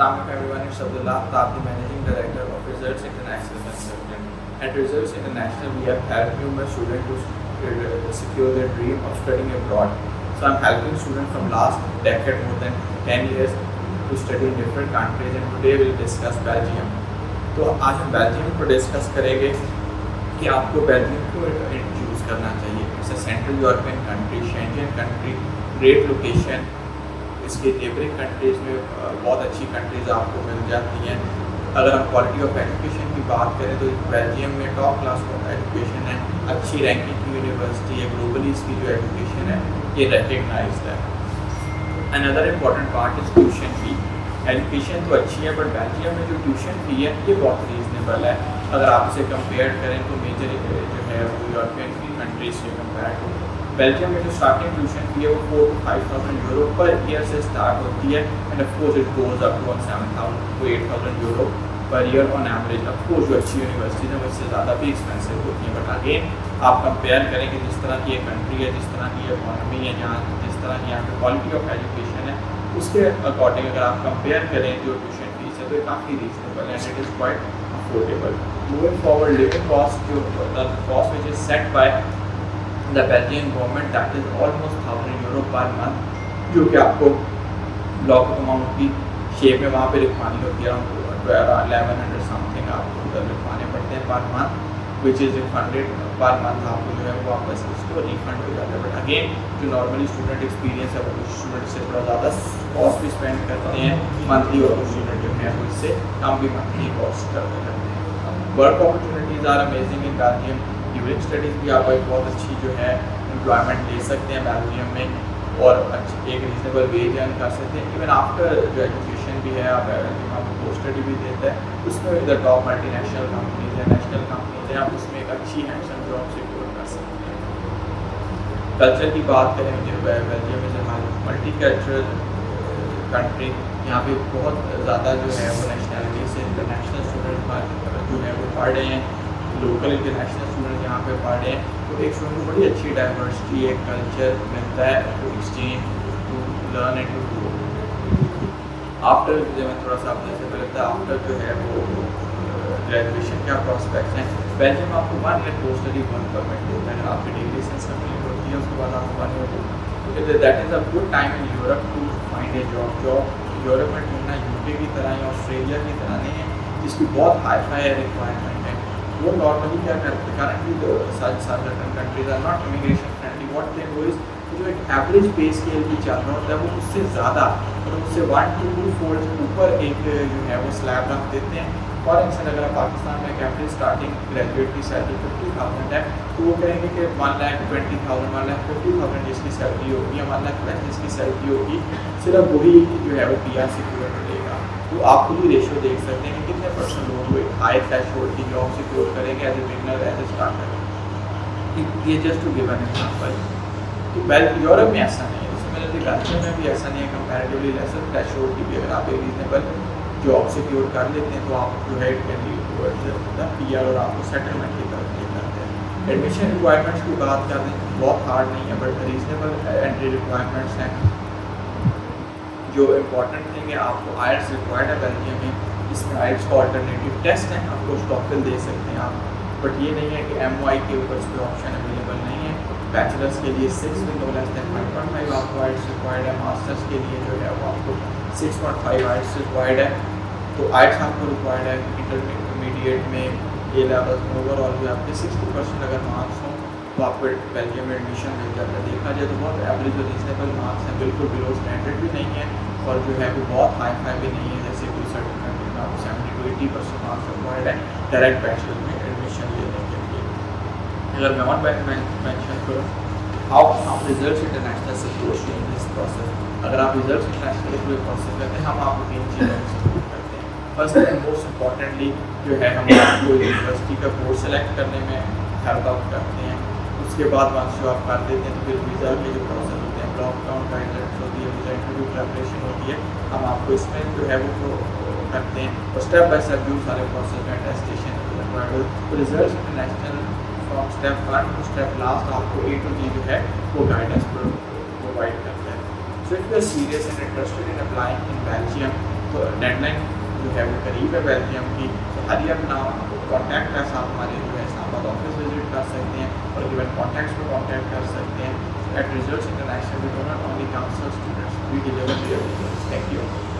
Assalamu alaikum everyone, it's Abdullah Taab, the Managing Director of Results International Consultant. At Results International, we have helped numerous students to secure their dream of studying abroad. So I'm helping students from last decade, more than 10 years, to study in different countries, and today we'll discuss Belgium. तो आज हम Belgium को discuss करेंगे कि आपको Belgium को choose करना चाहिए। It's a central European country, Schengen country, great location. इसके नेबरिंग कंट्रीज़ में बहुत अच्छी कंट्रीज़ आपको मिल जाती हैं। अगर हम क्वालिटी ऑफ एजुकेशन की बात करें तो बेल्जियम में टॉप क्लास ऑफ एजुकेशन है, अच्छी रैंकिंग की यूनिवर्सिटी है, ग्लोबली इसकी जो एजुकेशन है ये रिकग्नाइज्ड है। Another important part is tuition fee. Education तो अच्छी है बट बेल्जियम में जो ट्यूशन फी है ये बहुत रीज़नेबल है। अगर आप इसे कंपेयर करें तो मेजर जो है वो यूरोपियन की कंट्रीज से कंपेयर टू बेल्जियम में जो स्टार्टिंग ट्यूशन फी है वो 4,000 to 5,000 यूरो पर ईयर से स्टार्ट होती है, and of course it goes up to 7,000 to 8,000 euro per year on average. Of course जो अच्छी यूनिवर्सिटीज़ हैं वो इससे ज़्यादा भी एक्सपेंसिव होती हैं, बट अगेन आप कंपेयर करेंगे जिस तरह की ये कंट्री है, जिस तरह की इकॉनमी है, जहाँ जिस तरह की यहाँ पर क्वालिटी ऑफ एजुकेशन है, उसके अकॉर्डिंग अगर आप कंपेयर करें जो ट्यूशन फीस है तो ये काफ़ी रीजनेबल है, and it is quite affordable. Moving forward, living cost जो cost which is set by the Belgian government that is almost 1,000 euro per month, जो कि आपको ब्लॉक अमाउंट की शेप में वहाँ पे लिखवानी होती है। 1100 समथिंग आपको उधर लिखवाने पड़ते हैं per month, which is refunded per month. आपको जो है वो वापस उसको रिफंड हो जाता है, बट अगेन जो नॉर्मली स्टूडेंट एक्सपीरियंस है वो कुछ स्टूडेंट से थोड़ा ज़्यादा कॉस्ट भी स्पेंड करते हैं मंथली, और कुछ स्टूडेंट जो है वो इससे कम भी मंथली कॉस्ट करते हैं। Work opportunities are amazing in Belgium. During studies भी आप एक बहुत अच्छी जो है एम्प्लॉयमेंट ले सकते हैं बेल्जियम में, और एक रीजनेबल वेज अर्न कर सकते हैं। इवन आफ्टर जो एजुकेशन भी है आप आपको पोस्ट स्टडी भी देता है, उसमें द टॉप मल्टीनेशनल कंपनीज है, नेशनल कंपनीज हैं, आप उसमें एक अच्छी हैंडसम जॉब सिक्योर कर सकते हैं। कल्चर की बात करें जो बेल्जियम इज हमारी मल्टी कल्चरल कंट्री, यहाँ पे बहुत ज़्यादा जो है वो नेशनलिटी से इंटरनेशनल स्टूडेंट जो है वो पढ़ रहे हैं, लोकल इंटरनेशनल स्टूडेंट यहाँ पे पढ़ रहे हैं, तो एक स्टूडेंट को बड़ी अच्छी डाइवर्सिटी एक कल्चर मिलता है to exchange, to learn and to grow. After जो मैं थोड़ा सा अपने से पहले था, आफ्टर जो है वो ग्रेजुएशन क्या प्रॉस्पेक्ट्स हैं। बेल्जियम आपको 1 year post study work permit देता है, अगर आपकी डिग्री सेंस कंप्लीट होती है उसके बाद आपको 1 year that is a good time in Europe to find a job. Job Europe में ढूंढना यूके की तरह या ऑस्ट्रेलिया की तरह नहीं है जिसकी बहुत हाई फाई रिक्वायरमेंट है। वो नॉर्मली क्या करते हैं, currently certain countries are not immigration friendly, what they do is जो एक एवरेज पे स्केल की चल रहा होता है वो उससे ज़्यादा और उससे 1 to 2 फोल्ड ऊपर एक जो है वो स्लैब रख देते हैं। फॉर इंस्टेंस अगर पाकिस्तान में एक एवरेज स्टार्टिंग ग्रेजुएट की सैलरी 50,000 है तो वो कहेंगे कि 1,20,000 1,50,000 जिसकी सैलरी होगी या 1,20,000 जिसकी सैलरी होगी, सिर्फ वही जो है वो PR सिक्योर मिलेगा। तो आप खुद ही रेशो देख सकते हैं कि कितने परसेंट लोग को एक हाई थ्रेशोल्ड की जॉब सिक्योर करेंगे as a beginner, as a starter. ये just to give an example. तो यूरोप में ऐसा नहीं है, सिमिलरली बेल्जियम में भी ऐसा नहीं है, कंपैरेटिवली लेसर थ्रेशोल्ड की भी अगर आप एक रीजनेबल जॉब सिक्योर कर लेते हैं तो आप जो है it can lead towards the PR और आपको सेटलमेंट की तरफ ले जाते हैं। एडमिशन रिक्वायरमेंट्स की बात कर रहे हैं, बहुत हार्ड नहीं है बट रीजनेबल एंट्री रिक्वायरमेंट्स हैं। जो इम्पॉर्टेंट थिंग है, आपको IELTS रिक्वायर्ड है बेल्जियम में, इसमें IELTS का ऑल्टरनेटिव टेस्ट है, आपको TOEFL दे सकते हैं आप, बट ये नहीं है कि MY के ऊपर इस पर ऑप्शन अवेलेबल नहीं है। बैचलर्स के लिए 6 में नो लेस देन 5.5 आपको IELTS रिक्वायर्ड है, मास्टर्स के लिए जो है वो आपको 6.5 IELTS रिक्वायर्ड है। तो IELTS आपको रिक्वायर्ड है। इंटरमीडिएट में A लेवल्स में ओवरऑल भी आपके 60% अगर मार्क्स हों तो आपको बेल्जियम में एडमिशन मिल जाता है। देखा जाए तो बहुत एवरेज और रीजनेबल मार्क्स हैं, बिल्कुल बिलो स्टैंडर्ड भी नहीं है और जो है वो बहुत हाई फाई भी नहीं है, जैसे कोई सर्टिन कंट्री में आपको 70 to 80% मार्क्स रिक्वायर्ड है डायरेक्ट बैचलर में एडमिशन लेने के लिए। अगर मैं ऑन मेंशन करूँ how results international support in this process, अगर आप रिजल्ट्स इंटरनेशनल के पूरे प्रोसेस करते हैं, हम आपको 3 चीज़ों में सपोर्ट करते हैं। फर्स्ट एंड मोस्ट इम्पॉर्टेंटली जो है हम आपको यूनिवर्सिटी का कोर्स सेलेक्ट करने में हेल्प आउट करते हैं। उसके बाद वहाँ जो आप कर देते हैं तो फिर वीज़ा के जो प्रोसेस होते हैं, लॉकडाउन गाइडलाइंस होती है, वीज़ा इंटरव्यू प्रेपरेशन होती है, हम आपको इसमें जो है वो करते हैं और स्टेप बाय स्टेप जो सारे प्रोसेस में अटेस्टेशन तो Results International from step 1 to step last आपको A to Z जो है वो गाइडेंस प्रोवाइड करता है। So if you are serious and interested in applying in Belgium deadline जो है वो करीब है बेल्जियम की, तो हरी अप नाउ, कॉन्टैक्ट है, आप हमारे जो है इस्लामाबाद ऑफिस विजिट कर सकते हैं और गिवन कॉन्टैक्ट्स पर कॉन्टैक्ट कर सकते हैं. At Results International we do not only counsel students, we deliver their results. Thank you.